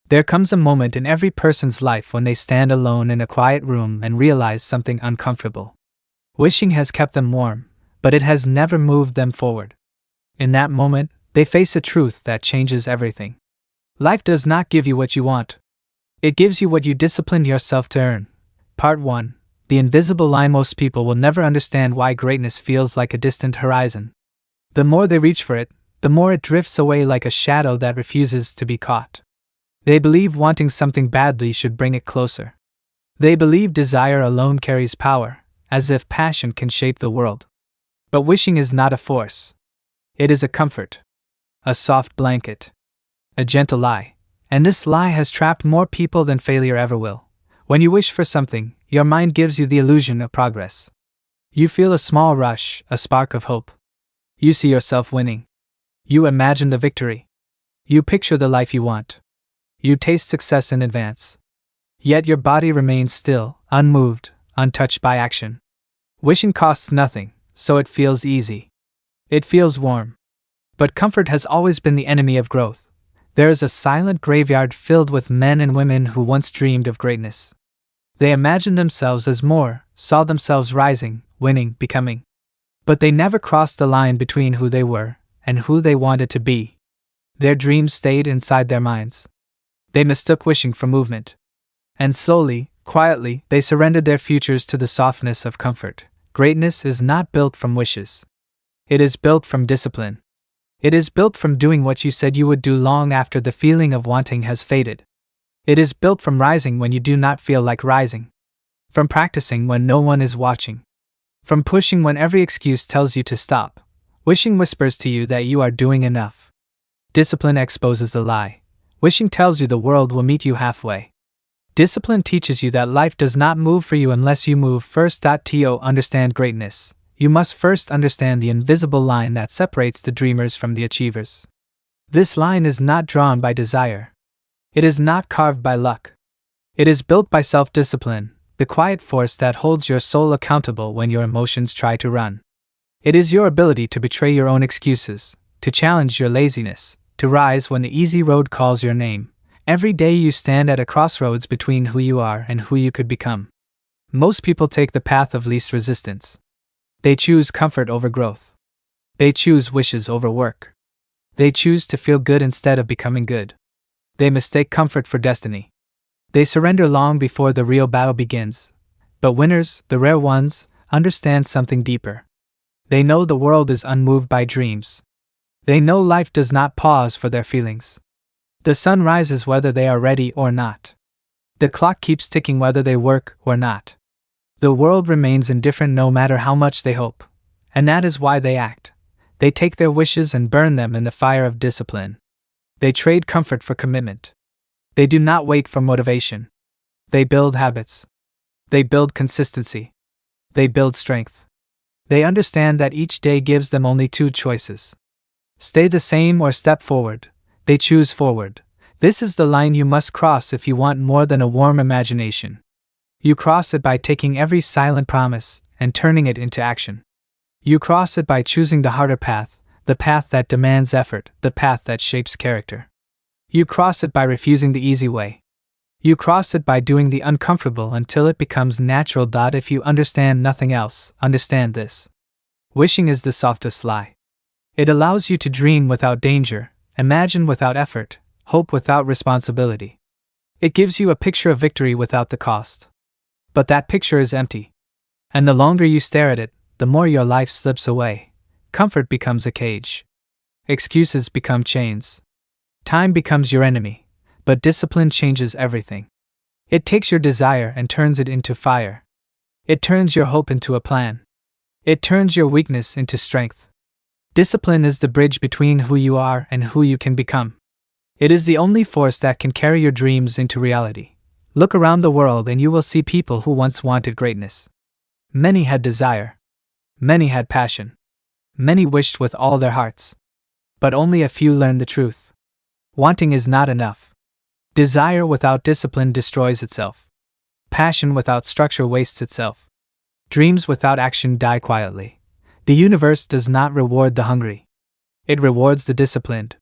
There comes a moment in every person's life when they stand alone in a quiet room and realize something uncomfortable. Wishing has kept them warm, but it has never moved them forward. In that moment, they face a truth that changes everything. Life does not give you what you want. It gives you what you discipline yourself to earn. Part 1. The invisible line. Most people will never understand why greatness feels like a distant horizon. The more they reach for it, the more it drifts away like a shadow that refuses to be caught. They believe wanting something badly should bring it closer. They believe desire alone carries power, as if passion can shape the world. But wishing is not a force. It is a comfort. A soft blanket. A gentle lie. And this lie has trapped more people than failure ever will. When you wish for something, your mind gives you the illusion of progress. You feel a small rush, a spark of hope. You see yourself winning. You imagine the victory. You picture the life you want. You taste success in advance. Yet your body remains still, unmoved, untouched by action. Wishing costs nothing, so it feels easy. It feels warm. But comfort has always been the enemy of growth. There is a silent graveyard filled with men and women who once dreamed of greatness. They imagined themselves as more, saw themselves rising, winning, becoming. But they never crossed the line between who they were and who they wanted to be. Their dreams stayed inside their minds. They mistook wishing for movement. And slowly, quietly, they surrendered their futures to the softness of comfort. Greatness is not built from wishes. It is built from discipline. It is built from doing what you said you would do long after the feeling of wanting has faded. It is built from rising when you do not feel like rising. From practicing when no one is watching. From pushing when every excuse tells you to stop. Wishing whispers to you that you are doing enough. Discipline exposes the lie. Wishing tells you the world will meet you halfway. Discipline teaches you that life does not move for you unless you move first. To understand greatness, you must first understand the invisible line that separates the dreamers from the achievers. This line is not drawn by desire. It is not carved by luck. It is built by self-discipline, the quiet force that holds your soul accountable when your emotions try to run. It is your ability to betray your own excuses, to challenge your laziness, to rise when the easy road calls your name. Every day you stand at a crossroads between who you are and who you could become. Most people take the path of least resistance. They choose comfort over growth. They choose wishes over work. They choose to feel good instead of becoming good. They mistake comfort for destiny. They surrender long before the real battle begins. But winners, the rare ones, understand something deeper. They know the world is unmoved by dreams. They know life does not pause for their feelings. The sun rises whether they are ready or not. The clock keeps ticking whether they work or not. The world remains indifferent no matter how much they hope. And that is why they act. They take their wishes and burn them in the fire of discipline. They trade comfort for commitment. They do not wait for motivation. They build habits. They build consistency. They build strength. They understand that each day gives them only two choices. Stay the same or step forward. They choose forward. This is the line you must cross if you want more than a warm imagination. You cross it by taking every silent promise and turning it into action. You cross it by choosing the harder path, the path that demands effort, the path that shapes character. You cross it by refusing the easy way. You cross it by doing the uncomfortable until it becomes natural. If you understand nothing else, understand this. Wishing is the softest lie. It allows you to dream without danger, imagine without effort, hope without responsibility. It gives you a picture of victory without the cost. But that picture is empty. And the longer you stare at it, the more your life slips away. Comfort becomes a cage. Excuses become chains. Time becomes your enemy, but discipline changes everything. It takes your desire and turns it into fire. It turns your hope into a plan. It turns your weakness into strength. Discipline is the bridge between who you are and who you can become. It is the only force that can carry your dreams into reality. Look around the world and you will see people who once wanted greatness. Many had desire. Many had passion. Many wished with all their hearts. But only a few learned the truth. Wanting is not enough. Desire without discipline destroys itself. Passion without structure wastes itself. Dreams without action die quietly. The universe does not reward the hungry. It rewards the disciplined.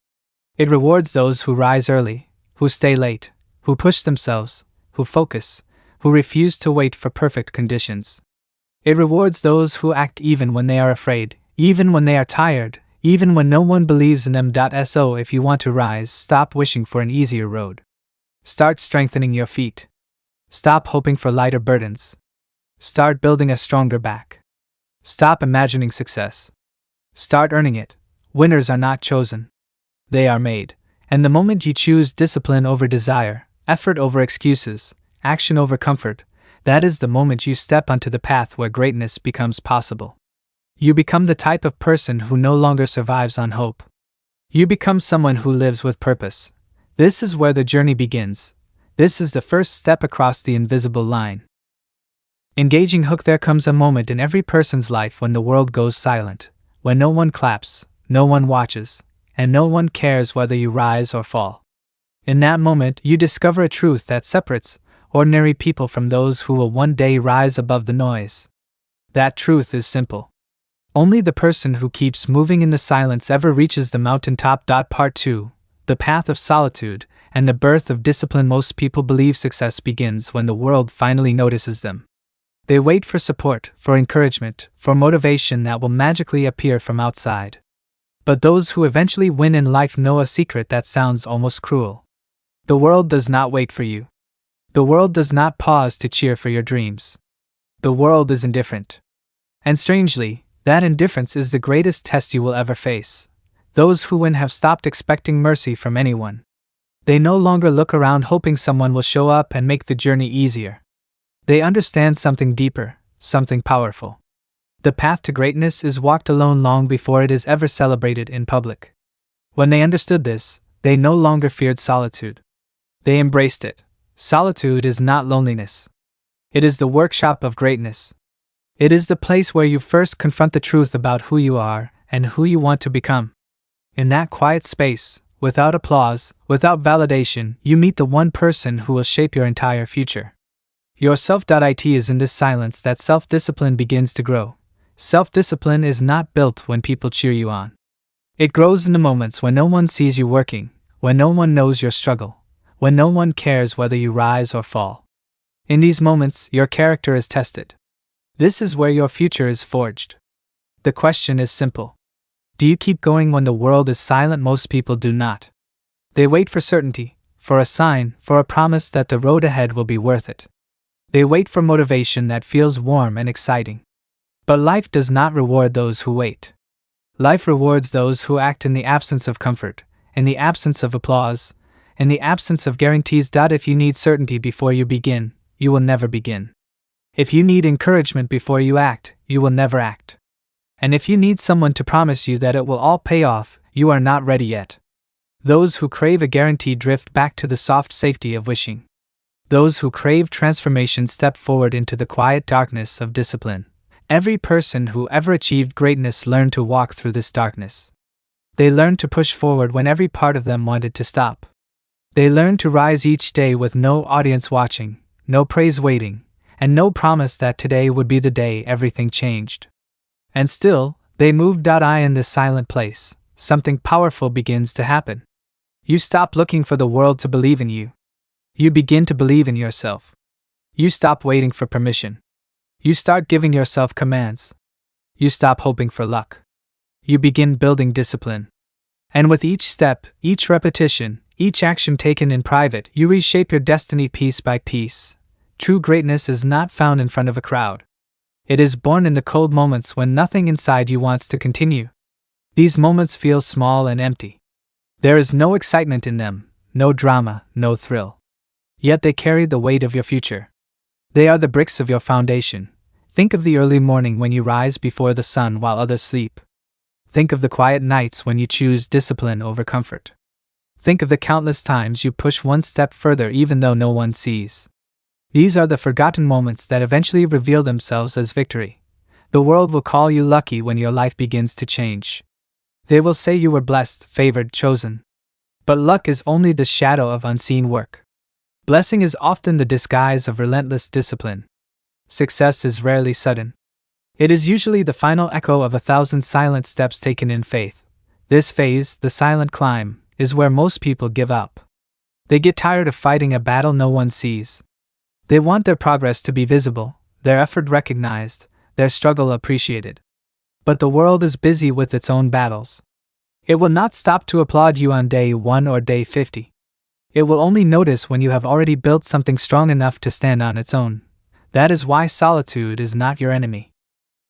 It rewards those who rise early, who stay late, who push themselves, who focus, who refuse to wait for perfect conditions. It rewards those who act even when they are afraid, even when they are tired, even when no one believes in them. So if you want to rise, stop wishing for an easier road. Start strengthening your feet. Stop hoping for lighter burdens. Start building a stronger back. Stop imagining success. Start earning it. Winners are not chosen. They are made. And the moment you choose discipline over desire, effort over excuses, action over comfort, that is the moment you step onto the path where greatness becomes possible. You become the type of person who no longer survives on hope. You become someone who lives with purpose. This is where the journey begins. This is the first step across the invisible line. Engaging hook. There comes a moment in every person's life when the world goes silent, when no one claps, no one watches, and no one cares whether you rise or fall. In that moment, you discover a truth that separates ordinary people from those who will one day rise above the noise. That truth is simple. Only the person who keeps moving in the silence ever reaches the mountaintop. Part 2. The path of solitude and the birth of discipline. Most people believe success begins when the world finally notices them. They wait for support, for encouragement, for motivation that will magically appear from outside. But those who eventually win in life know a secret that sounds almost cruel. The world does not wait for you. The world does not pause to cheer for your dreams. The world is indifferent. And strangely, that indifference is the greatest test you will ever face. Those who win have stopped expecting mercy from anyone. They no longer look around hoping someone will show up and make the journey easier. They understand something deeper, something powerful. The path to greatness is walked alone long before it is ever celebrated in public. When they understood this, they no longer feared solitude. They embraced it. Solitude is not loneliness. It is the workshop of greatness. It is the place where you first confront the truth about who you are and who you want to become. In that quiet space, without applause, without validation, you meet the one person who will shape your entire future. Yourself. It is in this silence that self-discipline begins to grow. Self-discipline is not built when people cheer you on. It grows in the moments when no one sees you working, when no one knows your struggle, when no one cares whether you rise or fall. In these moments, your character is tested. This is where your future is forged. The question is simple. Do you keep going when the world is silent? Most people do not. They wait for certainty, for a sign, for a promise that the road ahead will be worth it. They wait for motivation that feels warm and exciting. But life does not reward those who wait. Life rewards those who act in the absence of comfort, in the absence of applause, in the absence of guarantees. If you need certainty before you begin, you will never begin. If you need encouragement before you act, you will never act. And if you need someone to promise you that it will all pay off, you are not ready yet. Those who crave a guarantee drift back to the soft safety of wishing. Those who crave transformation step forward into the quiet darkness of discipline. Every person who ever achieved greatness learned to walk through this darkness. They learned to push forward when every part of them wanted to stop. They learned to rise each day with no audience watching, no praise waiting, and no promise that today would be the day everything changed. And still, they moved. In this silent place, something powerful begins to happen. You stop looking for the world to believe in you. You begin to believe in yourself. You stop waiting for permission. You start giving yourself commands. You stop hoping for luck. You begin building discipline. And with each step, each repetition, each action taken in private, you reshape your destiny piece by piece. True greatness is not found in front of a crowd. It is born in the cold moments when nothing inside you wants to continue. These moments feel small and empty. There is no excitement in them, no drama, no thrill. Yet they carry the weight of your future. They are the bricks of your foundation. Think of the early morning when you rise before the sun while others sleep. Think of the quiet nights when you choose discipline over comfort. Think of the countless times you push one step further even though no one sees. These are the forgotten moments that eventually reveal themselves as victory. The world will call you lucky when your life begins to change. They will say you were blessed, favored, chosen. But luck is only the shadow of unseen work. Blessing is often the disguise of relentless discipline. Success is rarely sudden. It is usually the final echo of 1,000 silent steps taken in faith. This phase, the silent climb, is where most people give up. They get tired of fighting a battle no one sees. They want their progress to be visible, their effort recognized, their struggle appreciated. But the world is busy with its own battles. It will not stop to applaud you on day 1 or day 50. It will only notice when you have already built something strong enough to stand on its own. That is why solitude is not your enemy.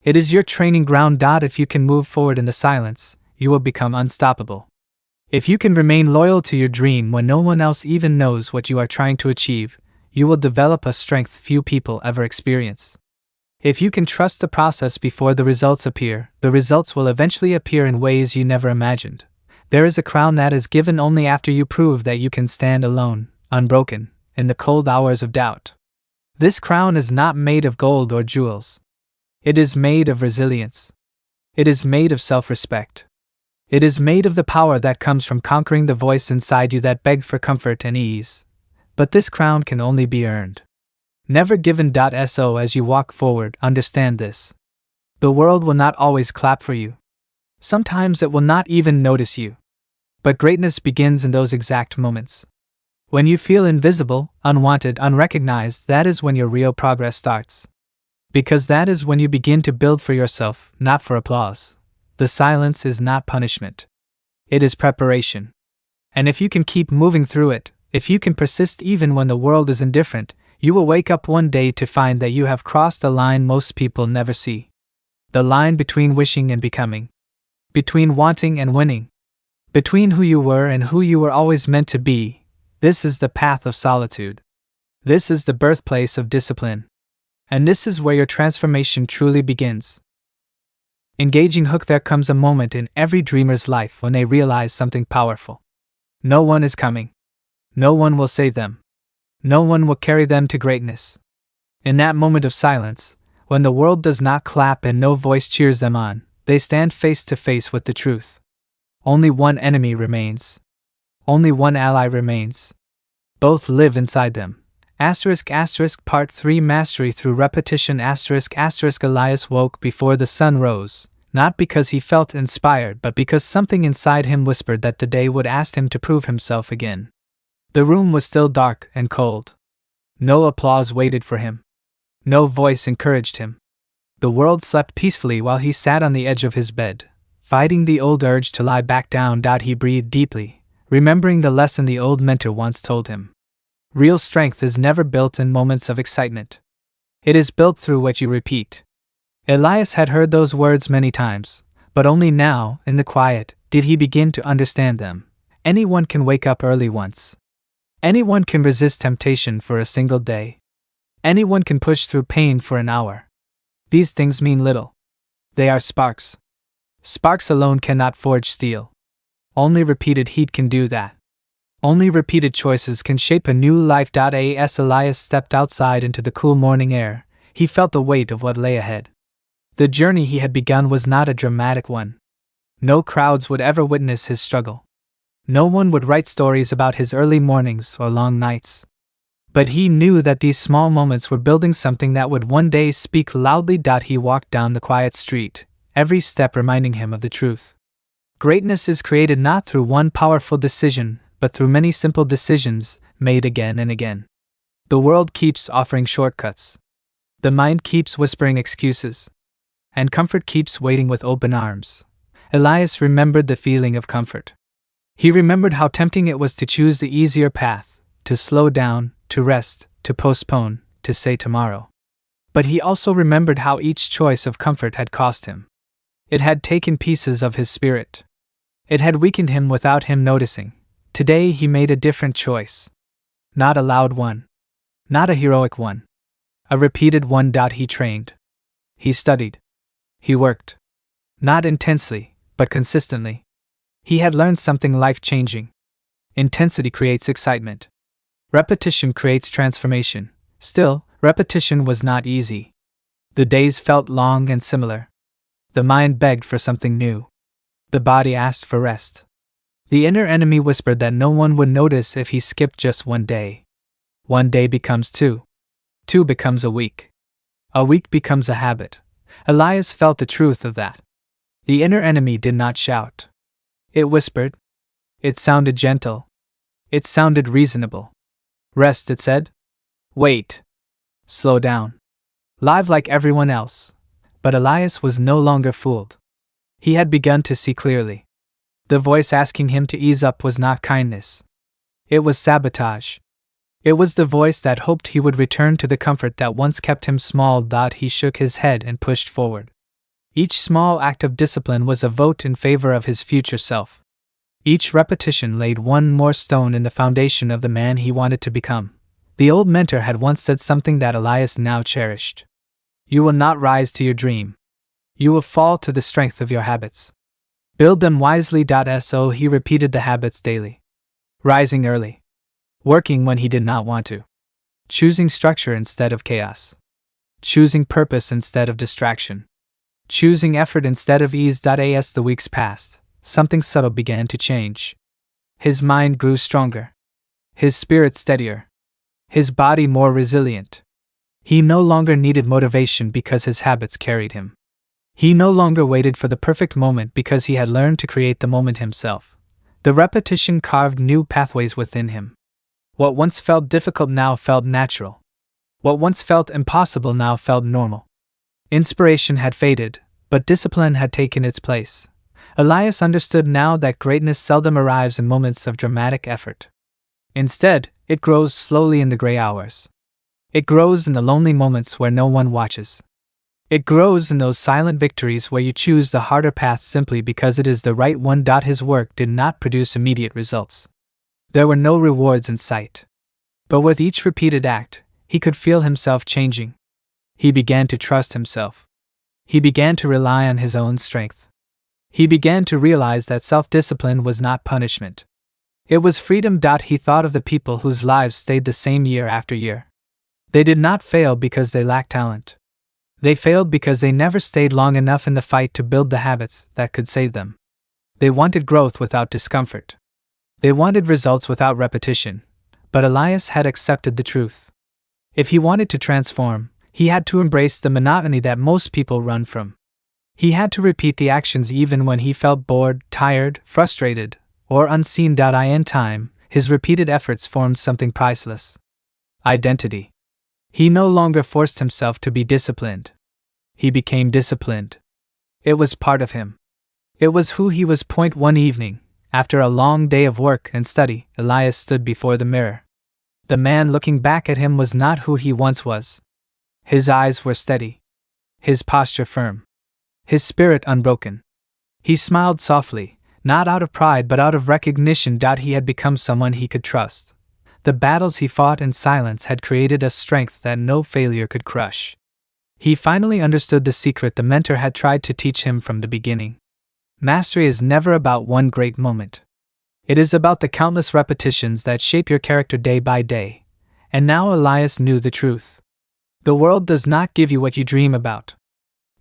It is your training ground. If you can move forward in the silence, you will become unstoppable. If you can remain loyal to your dream when no one else even knows what you are trying to achieve, you will develop a strength few people ever experience. If you can trust the process before the results appear, the results will eventually appear in ways you never imagined. There is a crown that is given only after you prove that you can stand alone, unbroken, in the cold hours of doubt. This crown is not made of gold or jewels. It is made of resilience. It is made of self-respect. It is made of the power that comes from conquering the voice inside you that begged for comfort and ease. But this crown can only be earned. Never given. So as you walk forward, understand this. The world will not always clap for you. Sometimes it will not even notice you. But greatness begins in those exact moments. When you feel invisible, unwanted, unrecognized, that is when your real progress starts. Because that is when you begin to build for yourself, not for applause. The silence is not punishment. It is preparation. And if you can keep moving through it, if you can persist even when the world is indifferent, you will wake up one day to find that you have crossed a line most people never see. The line between wishing and becoming. Between wanting and winning. Between who you were and who you were always meant to be. This is the path of solitude. This is the birthplace of discipline. And this is where your transformation truly begins. Engaging hook. There comes a moment in every dreamer's life when they realize something powerful. No one is coming. No one will save them. No one will carry them to greatness. In that moment of silence, when the world does not clap and no voice cheers them on, they stand face to face with the truth. Only one enemy remains. Only one ally remains. Both live inside them. Part 3 Mastery through repetition. Elias woke before the sun rose, not because he felt inspired but because something inside him whispered that the day would ask him to prove himself again. The room was still dark and cold. No applause waited for him. No voice encouraged him. The world slept peacefully while he sat on the edge of his bed, fighting the old urge to lie back down. He breathed deeply, remembering the lesson the old mentor once told him. Real strength is never built in moments of excitement. It is built through what you repeat. Elias had heard those words many times, but only now, in the quiet, did he begin to understand them. Anyone can wake up early once. Anyone can resist temptation for a single day. Anyone can push through pain for an hour. These things mean little. They are sparks. Sparks alone cannot forge steel. Only repeated heat can do that. Only repeated choices can shape a new life. As Elias stepped outside into the cool morning air, he felt the weight of what lay ahead. The journey he had begun was not a dramatic one. No crowds would ever witness his struggle. No one would write stories about his early mornings or long nights. But he knew that these small moments were building something that would one day speak loudly. He walked down the quiet street, every step reminding him of the truth. Greatness is created not through one powerful decision, but through many simple decisions, made again and again. The world keeps offering shortcuts. The mind keeps whispering excuses. And comfort keeps waiting with open arms. Elias remembered the feeling of comfort. He remembered how tempting it was to choose the easier path, to slow down, to rest, to postpone, to say tomorrow. But he also remembered how each choice of comfort had cost him. It had taken pieces of his spirit. It had weakened him without him noticing. Today he made a different choice. Not a loud one. Not a heroic one. A repeated one. He trained. He studied. He worked. Not intensely, but consistently. He had learned something life-changing. Intensity creates excitement. Repetition creates transformation. Still, repetition was not easy. The days felt long and similar. The mind begged for something new. The body asked for rest. The inner enemy whispered that no one would notice if he skipped just one day. One day becomes two. Two becomes a week. A week becomes a habit. Elias felt the truth of that. The inner enemy did not shout. It whispered. It sounded gentle. It sounded reasonable. Rest, it said. Wait. Slow down. Live like everyone else. But Elias was no longer fooled. He had begun to see clearly. The voice asking him to ease up was not kindness. It was sabotage. It was the voice that hoped he would return to the comfort that once kept him small. He shook his head and pushed forward. Each small act of discipline was a vote in favor of his future self. Each repetition laid one more stone in the foundation of the man he wanted to become. The old mentor had once said something that Elias now cherished. You will not rise to your dream. You will fall to the strength of your habits. Build them wisely. So he repeated the habits daily. Rising early. Working when he did not want to. Choosing structure instead of chaos. Choosing purpose instead of distraction. Choosing effort instead of ease. As the weeks passed, something subtle began to change. His mind grew stronger. His spirit steadier. His body more resilient. He no longer needed motivation because his habits carried him. He no longer waited for the perfect moment because he had learned to create the moment himself. The repetition carved new pathways within him. What once felt difficult now felt natural. What once felt impossible now felt normal. Inspiration had faded, but discipline had taken its place. Elias understood now that greatness seldom arrives in moments of dramatic effort. Instead, it grows slowly in the gray hours. It grows in the lonely moments where no one watches. It grows in those silent victories where you choose the harder path simply because it is the right one. His work did not produce immediate results. There were no rewards in sight. But with each repeated act, he could feel himself changing. He began to trust himself. He began to rely on his own strength. He began to realize that self-discipline was not punishment. It was freedom. He thought of the people whose lives stayed the same year after year. They did not fail because they lacked talent. They failed because they never stayed long enough in the fight to build the habits that could save them. They wanted growth without discomfort. They wanted results without repetition, but Elias had accepted the truth. If he wanted to transform, he had to embrace the monotony that most people run from. He had to repeat the actions even when he felt bored, tired, frustrated, or unseen. In time, his repeated efforts formed something priceless. Identity. He no longer forced himself to be disciplined. He became disciplined. It was part of him. It was who he was. One evening, after a long day of work and study, Elias stood before the mirror. The man looking back at him was not who he once was. His eyes were steady. His posture firm. His spirit unbroken. He smiled softly, not out of pride but out of recognition. He had become someone he could trust. The battles he fought in silence had created a strength that no failure could crush. He finally understood the secret the mentor had tried to teach him from the beginning. Mastery is never about one great moment. It is about the countless repetitions that shape your character day by day. And now Elias knew the truth. The world does not give you what you dream about.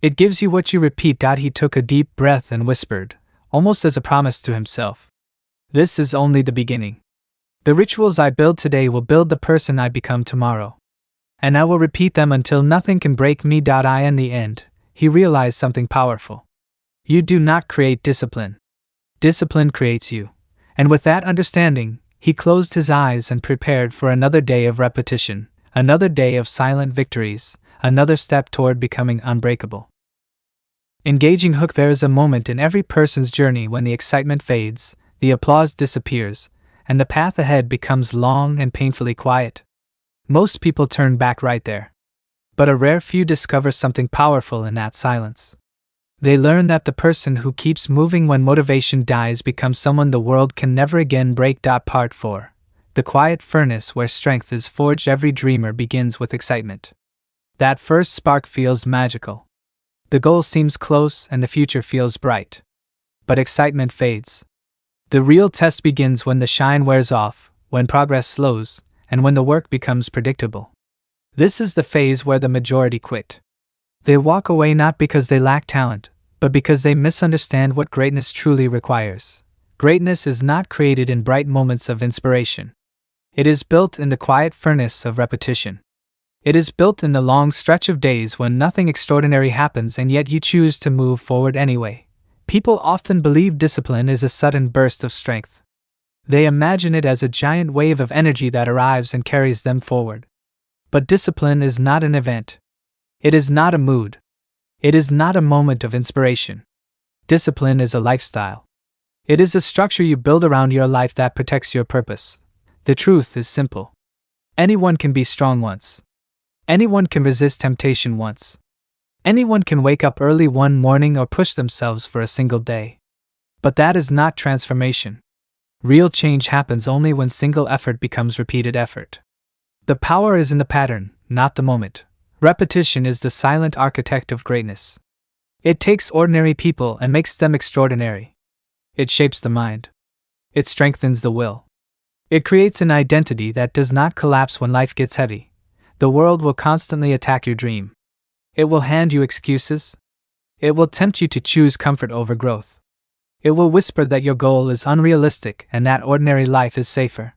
It gives you what you repeat. He took a deep breath and whispered, almost as a promise to himself. This is only the beginning. The rituals I build today will build the person I become tomorrow. And I will repeat them until nothing can break me. In the end, he realized something powerful. You do not create discipline. Discipline creates you. And with that understanding, he closed his eyes and prepared for another day of repetition, another day of silent victories, another step toward becoming unbreakable. Engaging hook. There is a moment in every person's journey when the excitement fades, the applause disappears, and the path ahead becomes long and painfully quiet. Most people turn back right there. But a rare few discover something powerful in that silence. They learn that the person who keeps moving when motivation dies becomes someone the world can never again break. Part 4. The quiet furnace where strength is forged. Every dreamer begins with excitement. That first spark feels magical. The goal seems close and the future feels bright. But excitement fades. The real test begins when the shine wears off, when progress slows, and when the work becomes predictable. This is the phase where the majority quit. They walk away not because they lack talent, but because they misunderstand what greatness truly requires. Greatness is not created in bright moments of inspiration. It is built in the quiet furnace of repetition. It is built in the long stretch of days when nothing extraordinary happens and yet you choose to move forward anyway. People often believe discipline is a sudden burst of strength. They imagine it as a giant wave of energy that arrives and carries them forward. But discipline is not an event. It is not a mood. It is not a moment of inspiration. Discipline is a lifestyle. It is a structure you build around your life that protects your purpose. The truth is simple. Anyone can be strong once. Anyone can resist temptation once. Anyone can wake up early one morning or push themselves for a single day. But that is not transformation. Real change happens only when single effort becomes repeated effort. The power is in the pattern, not the moment. Repetition is the silent architect of greatness. It takes ordinary people and makes them extraordinary. It shapes the mind. It strengthens the will. It creates an identity that does not collapse when life gets heavy. The world will constantly attack your dream. It will hand you excuses. It will tempt you to choose comfort over growth. It will whisper that your goal is unrealistic and that ordinary life is safer.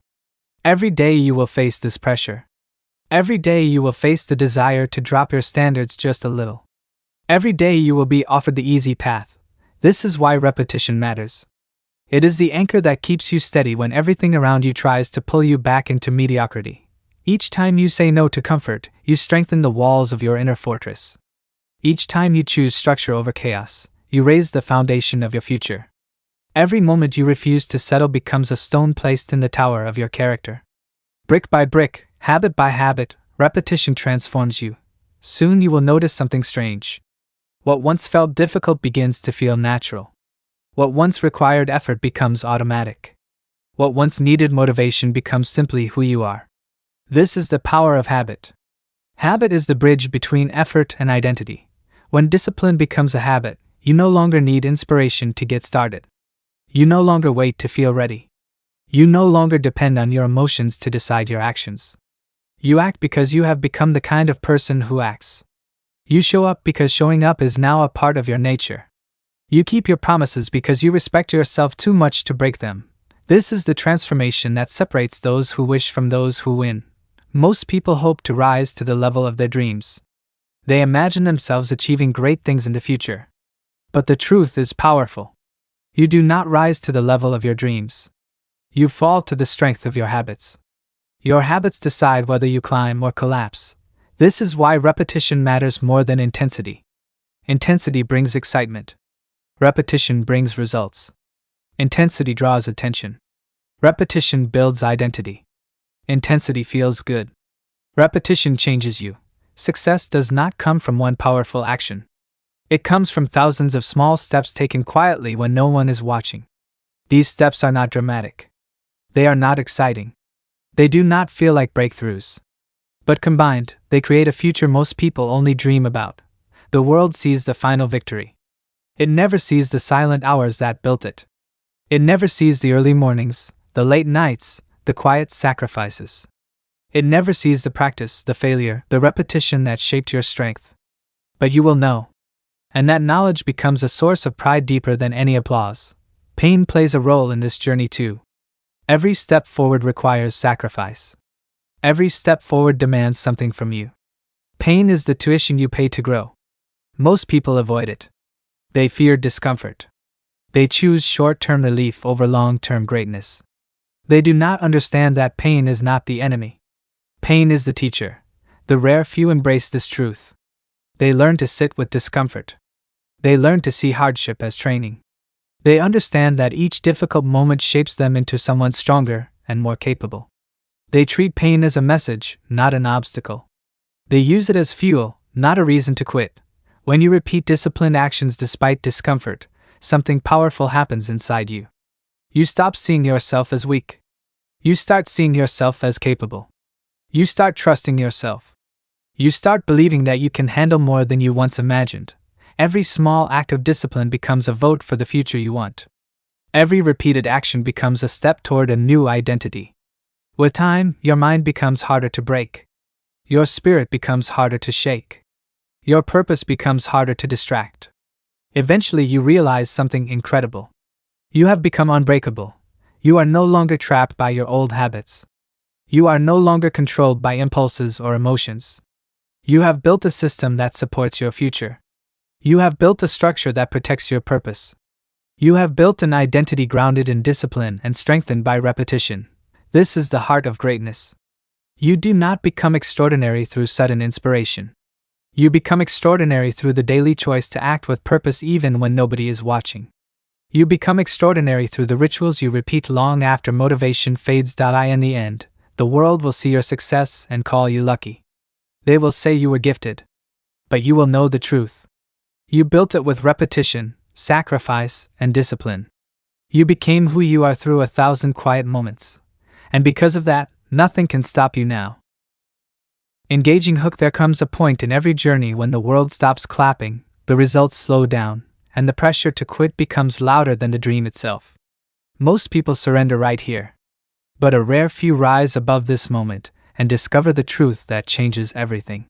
Every day you will face this pressure. Every day you will face the desire to drop your standards just a little. Every day you will be offered the easy path. This is why repetition matters. It is the anchor that keeps you steady when everything around you tries to pull you back into mediocrity. Each time you say no to comfort, you strengthen the walls of your inner fortress. Each time you choose structure over chaos, you raise the foundation of your future. Every moment you refuse to settle becomes a stone placed in the tower of your character. Brick by brick, habit by habit, repetition transforms you. Soon you will notice something strange. What once felt difficult begins to feel natural. What once required effort becomes automatic. What once needed motivation becomes simply who you are. This is the power of habit. Habit is the bridge between effort and identity. When discipline becomes a habit, you no longer need inspiration to get started. You no longer wait to feel ready. You no longer depend on your emotions to decide your actions. You act because you have become the kind of person who acts. You show up because showing up is now a part of your nature. You keep your promises because you respect yourself too much to break them. This is the transformation that separates those who wish from those who win. Most people hope to rise to the level of their dreams. They imagine themselves achieving great things in the future. But the truth is powerful. You do not rise to the level of your dreams. You fall to the strength of your habits. Your habits decide whether you climb or collapse. This is why repetition matters more than intensity. Intensity brings excitement. Repetition brings results. Intensity draws attention. Repetition builds identity. Intensity feels good. Repetition changes you. Success does not come from one powerful action. It comes from thousands of small steps taken quietly when no one is watching. These steps are not dramatic. They are not exciting. They do not feel like breakthroughs. But combined, they create a future most people only dream about. The world sees the final victory. It never sees the silent hours that built it. It never sees the early mornings, the late nights, the quiet sacrifices. It never sees the practice, the failure, the repetition that shaped your strength. But you will know. And that knowledge becomes a source of pride deeper than any applause. Pain plays a role in this journey too. Every step forward requires sacrifice. Every step forward demands something from you. Pain is the tuition you pay to grow. Most people avoid it. They fear discomfort. They choose short-term relief over long-term greatness. They do not understand that pain is not the enemy. Pain is the teacher. The rare few embrace this truth. They learn to sit with discomfort. They learn to see hardship as training. They understand that each difficult moment shapes them into someone stronger and more capable. They treat pain as a message, not an obstacle. They use it as fuel, not a reason to quit. When you repeat disciplined actions despite discomfort, something powerful happens inside you. You stop seeing yourself as weak. You start seeing yourself as capable. You start trusting yourself. You start believing that you can handle more than you once imagined. Every small act of discipline becomes a vote for the future you want. Every repeated action becomes a step toward a new identity. With time, your mind becomes harder to break. Your spirit becomes harder to shake. Your purpose becomes harder to distract. Eventually you realize something incredible. You have become unbreakable. You are no longer trapped by your old habits. You are no longer controlled by impulses or emotions. You have built a system that supports your future. You have built a structure that protects your purpose. You have built an identity grounded in discipline and strengthened by repetition. This is the heart of greatness. You do not become extraordinary through sudden inspiration. You become extraordinary through the daily choice to act with purpose even when nobody is watching. You become extraordinary through the rituals you repeat long after motivation fades. In the end, the world will see your success and call you lucky. They will say you were gifted. But you will know the truth. You built it with repetition, sacrifice, and discipline. You became who you are through 1,000 quiet moments. And because of that, nothing can stop you now. Engaging hook. There comes a point in every journey when the world stops clapping, the results slow down, and the pressure to quit becomes louder than the dream itself. Most people surrender right here. But a rare few rise above this moment and discover the truth that changes everything.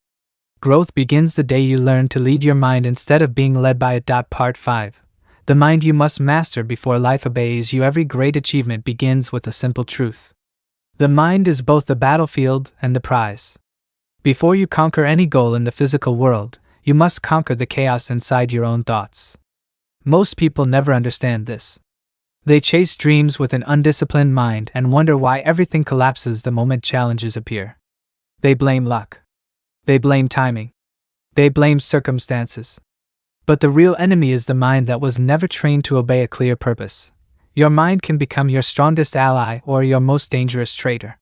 Growth begins the day you learn to lead your mind instead of being led by it. Part 5. The mind you must master before life obeys you. Every great achievement begins with a simple truth. The mind is both the battlefield and the prize. Before you conquer any goal in the physical world, you must conquer the chaos inside your own thoughts. Most people never understand this. They chase dreams with an undisciplined mind and wonder why everything collapses the moment challenges appear. They blame luck. They blame timing. They blame circumstances. But the real enemy is the mind that was never trained to obey a clear purpose. Your mind can become your strongest ally or your most dangerous traitor.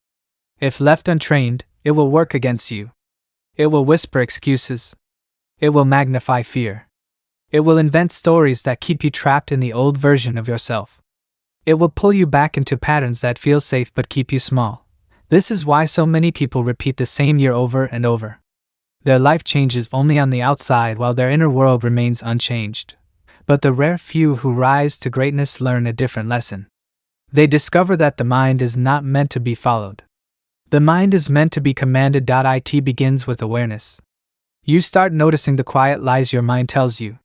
If left untrained, it will work against you. It will whisper excuses. It will magnify fear. It will invent stories that keep you trapped in the old version of yourself. It will pull you back into patterns that feel safe but keep you small. This is why so many people repeat the same year over and over. Their life changes only on the outside while their inner world remains unchanged. But the rare few who rise to greatness learn a different lesson. They discover that the mind is not meant to be followed. The mind is meant to be commanded. It begins with awareness. You start noticing the quiet lies your mind tells you.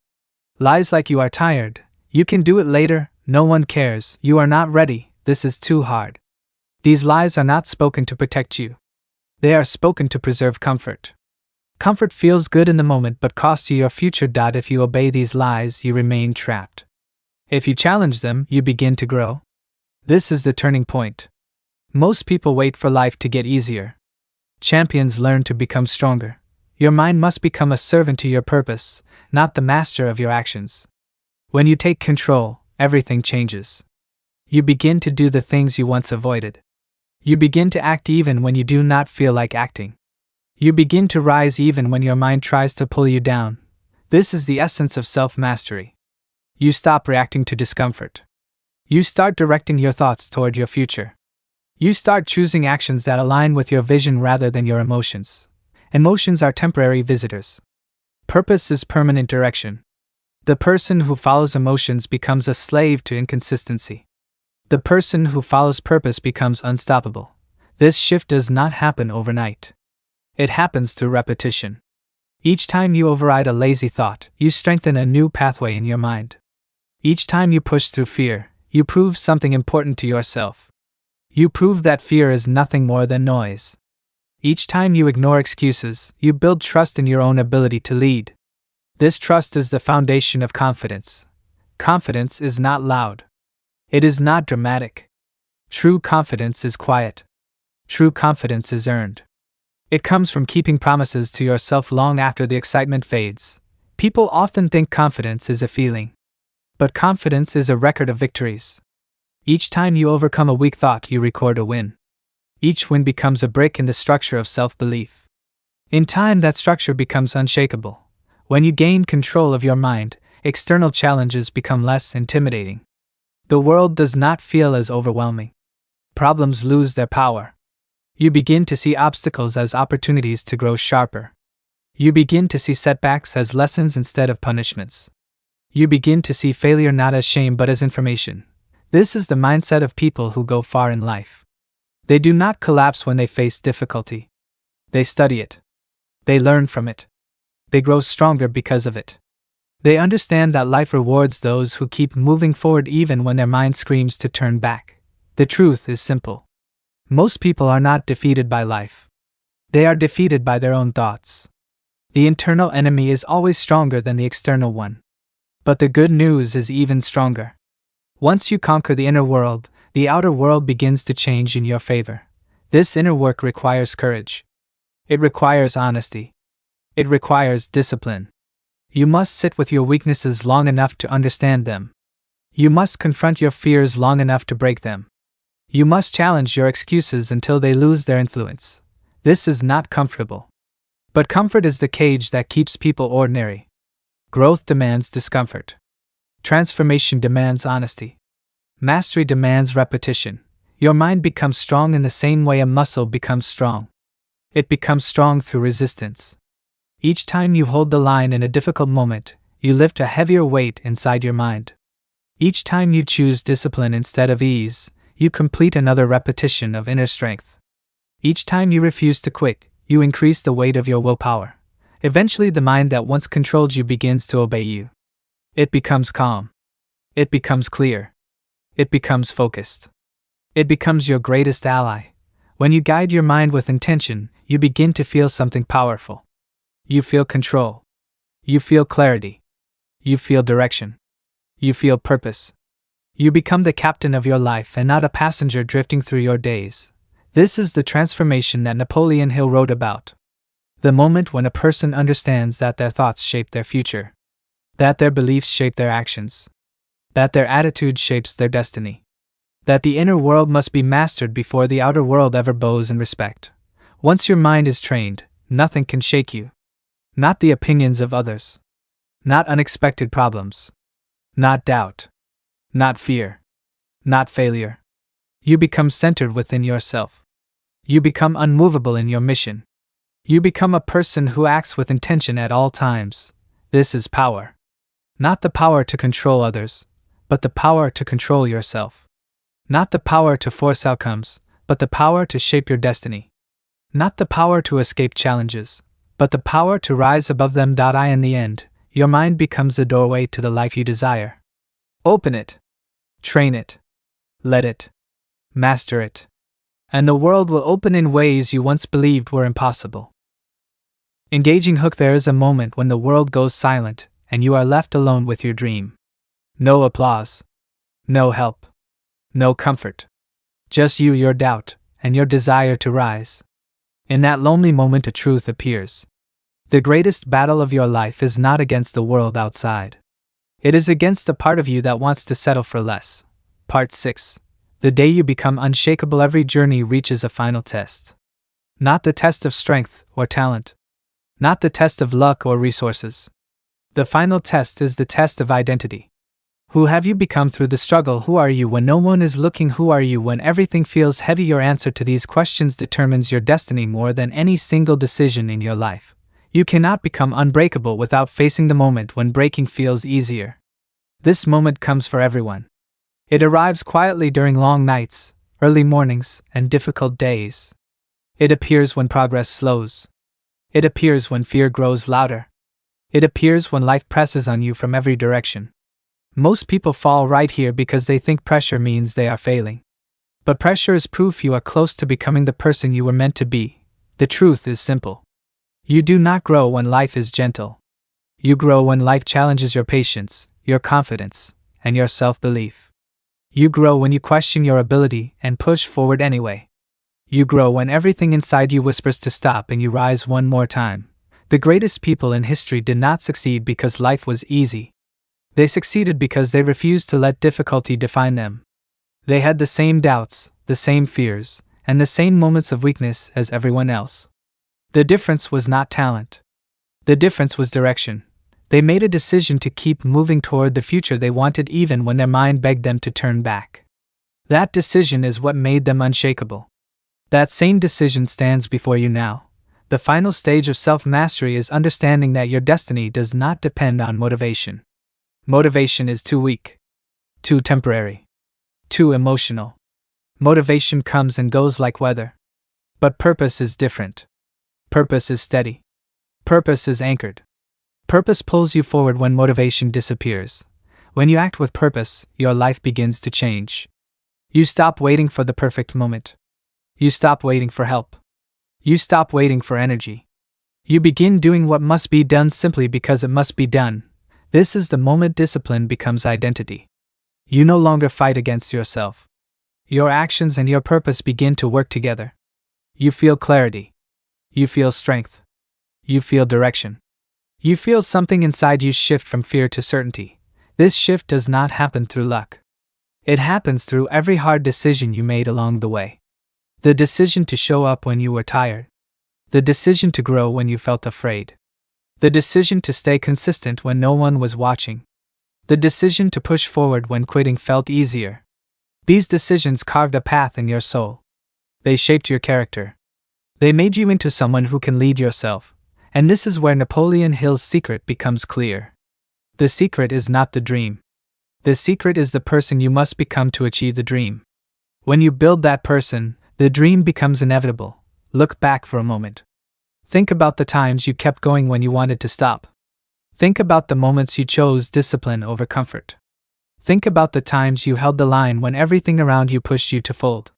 Lies like you are tired, you can do it later, no one cares, you are not ready, this is too hard. These lies are not spoken to protect you. They are spoken to preserve comfort. Comfort feels good in the moment but costs you your future. If you obey these lies, you remain trapped. If you challenge them, you begin to grow. This is the turning point. Most people wait for life to get easier. Champions learn to become stronger. Your mind must become a servant to your purpose, not the master of your actions. When you take control, everything changes. You begin to do the things you once avoided. You begin to act even when you do not feel like acting. You begin to rise even when your mind tries to pull you down. This is the essence of self-mastery. You stop reacting to discomfort. You start directing your thoughts toward your future. You start choosing actions that align with your vision rather than your emotions. Emotions are temporary visitors. Purpose is permanent direction. The person who follows emotions becomes a slave to inconsistency. The person who follows purpose becomes unstoppable. This shift does not happen overnight. It happens through repetition. Each time you override a lazy thought, you strengthen a new pathway in your mind. Each time you push through fear, you prove something important to yourself. You prove that fear is nothing more than noise. Each time you ignore excuses, you build trust in your own ability to lead. This trust is the foundation of confidence. Confidence is not loud. It is not dramatic. True confidence is quiet. True confidence is earned. It comes from keeping promises to yourself long after the excitement fades. People often think confidence is a feeling. But confidence is a record of victories. Each time you overcome a weak thought, you record a win. Each win becomes a brick in the structure of self-belief. In time, that structure becomes unshakable. When you gain control of your mind, external challenges become less intimidating. The world does not feel as overwhelming. Problems lose their power. You begin to see obstacles as opportunities to grow sharper. You begin to see setbacks as lessons instead of punishments. You begin to see failure not as shame but as information. This is the mindset of people who go far in life. They do not collapse when they face difficulty. They study it. They learn from it. They grow stronger because of it. They understand that life rewards those who keep moving forward even when their mind screams to turn back. The truth is simple. Most people are not defeated by life. They are defeated by their own thoughts. The internal enemy is always stronger than the external one. But the good news is even stronger. Once you conquer the inner world, the outer world begins to change in your favor. This inner work requires courage. It requires honesty. It requires discipline. You must sit with your weaknesses long enough to understand them. You must confront your fears long enough to break them. You must challenge your excuses until they lose their influence. This is not comfortable. But comfort is the cage that keeps people ordinary. Growth demands discomfort. Transformation demands honesty. Mastery demands repetition. Your mind becomes strong in the same way a muscle becomes strong. It becomes strong through resistance. Each time you hold the line in a difficult moment, you lift a heavier weight inside your mind. Each time you choose discipline instead of ease, you complete another repetition of inner strength. Each time you refuse to quit, you increase the weight of your willpower. Eventually, the mind that once controlled you begins to obey you. It becomes calm. It becomes clear. It becomes focused. It becomes your greatest ally. When you guide your mind with intention, you begin to feel something powerful. You feel control. You feel clarity. You feel direction. You feel purpose. You become the captain of your life and not a passenger drifting through your days. This is the transformation that Napoleon Hill wrote about. The moment when a person understands that their thoughts shape their future, that their beliefs shape their actions, that their attitude shapes their destiny, that the inner world must be mastered before the outer world ever bows in respect. Once your mind is trained, nothing can shake you. Not the opinions of others. Not unexpected problems. Not doubt. Not fear. Not failure. You become centered within yourself. You become unmovable in your mission. You become a person who acts with intention at all times. This is power. Not the power to control others, but the power to control yourself. Not the power to force outcomes, but the power to shape your destiny. Not the power to escape challenges, but the power to rise above them. In the end, your mind becomes the doorway to the life you desire. Open it. Train it. Let it. Master it. And the world will open in ways you once believed were impossible. Engaging hook. There is a moment when the world goes silent and you are left alone with your dream. No applause. No help. No comfort. Just you, your doubt, and your desire to rise. In that lonely moment, a truth appears. The greatest battle of your life is not against the world outside. It is against the part of you that wants to settle for less. Part 6. The day you become unshakable. Every journey reaches a final test. Not the test of strength or talent. Not the test of luck or resources. The final test is the test of identity. Who have you become through the struggle? Who are you when no one is looking? Who are you when everything feels heavy? Your answer to these questions determines your destiny more than any single decision in your life. You cannot become unbreakable without facing the moment when breaking feels easier. This moment comes for everyone. It arrives quietly during long nights, early mornings, and difficult days. It appears when progress slows. It appears when fear grows louder. It appears when life presses on you from every direction. Most people fall right here because they think pressure means they are failing. But pressure is proof you are close to becoming the person you were meant to be. The truth is simple. You do not grow when life is gentle. You grow when life challenges your patience, your confidence, and your self-belief. You grow when you question your ability and push forward anyway. You grow when everything inside you whispers to stop and you rise one more time. The greatest people in history did not succeed because life was easy. They succeeded because they refused to let difficulty define them. They had the same doubts, the same fears, and the same moments of weakness as everyone else. The difference was not talent. The difference was direction. They made a decision to keep moving toward the future they wanted even when their mind begged them to turn back. That decision is what made them unshakable. That same decision stands before you now. The final stage of self-mastery is understanding that your destiny does not depend on motivation. Motivation is too weak, too temporary, too emotional. Motivation comes and goes like weather. But purpose is different. Purpose is steady. Purpose is anchored. Purpose pulls you forward when motivation disappears. When you act with purpose, your life begins to change. You stop waiting for the perfect moment. You stop waiting for help. You stop waiting for energy. You begin doing what must be done simply because it must be done. This is the moment discipline becomes identity. You no longer fight against yourself. Your actions and your purpose begin to work together. You feel clarity. You feel strength. You feel direction. You feel something inside you shift from fear to certainty. This shift does not happen through luck. It happens through every hard decision you made along the way. The decision to show up when you were tired. The decision to grow when you felt afraid. The decision to stay consistent when no one was watching. The decision to push forward when quitting felt easier. These decisions carved a path in your soul. They shaped your character. They made you into someone who can lead yourself. And this is where Napoleon Hill's secret becomes clear. The secret is not the dream. The secret is the person you must become to achieve the dream. When you build that person, the dream becomes inevitable. Look back for a moment. Think about the times you kept going when you wanted to stop. Think about the moments you chose discipline over comfort. Think about the times you held the line when everything around you pushed you to fold.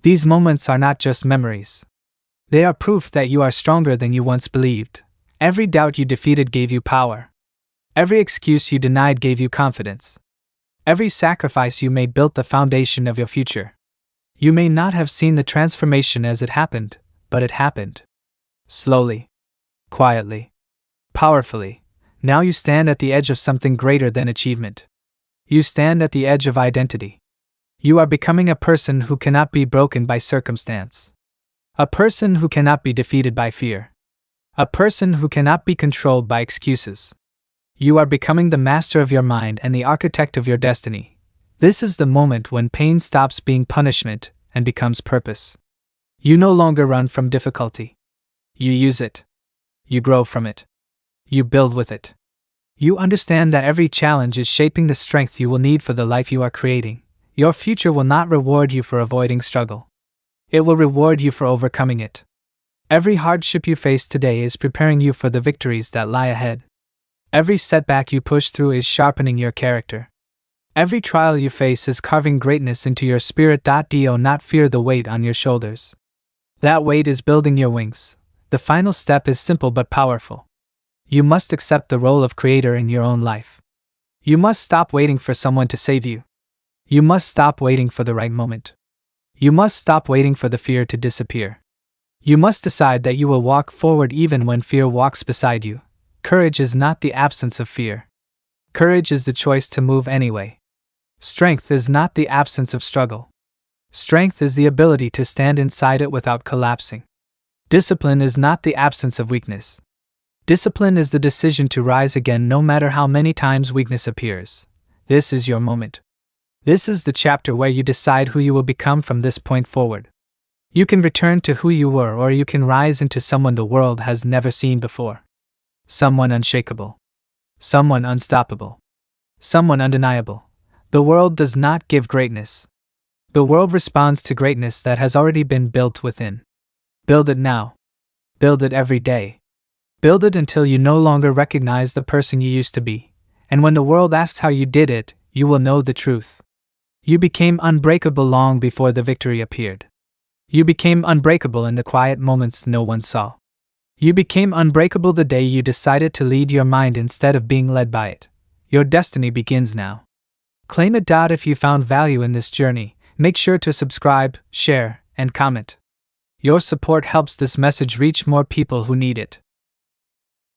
These moments are not just memories. They are proof that you are stronger than you once believed. Every doubt you defeated gave you power. Every excuse you denied gave you confidence. Every sacrifice you made built the foundation of your future. You may not have seen the transformation as it happened, but it happened. Slowly. Quietly. Powerfully. Now you stand at the edge of something greater than achievement. You stand at the edge of identity. You are becoming a person who cannot be broken by circumstance. A person who cannot be defeated by fear. A person who cannot be controlled by excuses. You are becoming the master of your mind and the architect of your destiny. This is the moment when pain stops being punishment and becomes purpose. You no longer run from difficulty. You use it. You grow from it. You build with it. You understand that every challenge is shaping the strength you will need for the life you are creating. Your future will not reward you for avoiding struggle. It will reward you for overcoming it. Every hardship you face today is preparing you for the victories that lie ahead. Every setback you push through is sharpening your character. Every trial you face is carving greatness into your spirit. Do not fear the weight on your shoulders. That weight is building your wings. The final step is simple but powerful. You must accept the role of creator in your own life. You must stop waiting for someone to save you. You must stop waiting for the right moment. You must stop waiting for the fear to disappear. You must decide that you will walk forward even when fear walks beside you. Courage is not the absence of fear. Courage is the choice to move anyway. Strength is not the absence of struggle. Strength is the ability to stand inside it without collapsing. Discipline is not the absence of weakness. Discipline is the decision to rise again no matter how many times weakness appears. This is your moment. This is the chapter where you decide who you will become from this point forward. You can return to who you were, or you can rise into someone the world has never seen before. Someone unshakable. Someone unstoppable. Someone undeniable. The world does not give greatness. The world responds to greatness that has already been built within. Build it now. Build it every day. Build it until you no longer recognize the person you used to be. And when the world asks how you did it, you will know the truth. You became unbreakable long before the victory appeared. You became unbreakable in the quiet moments no one saw. You became unbreakable the day you decided to lead your mind instead of being led by it. Your destiny begins now. Claim it. If you found value in this journey, make sure to subscribe, share, and comment. Your support helps this message reach more people who need it.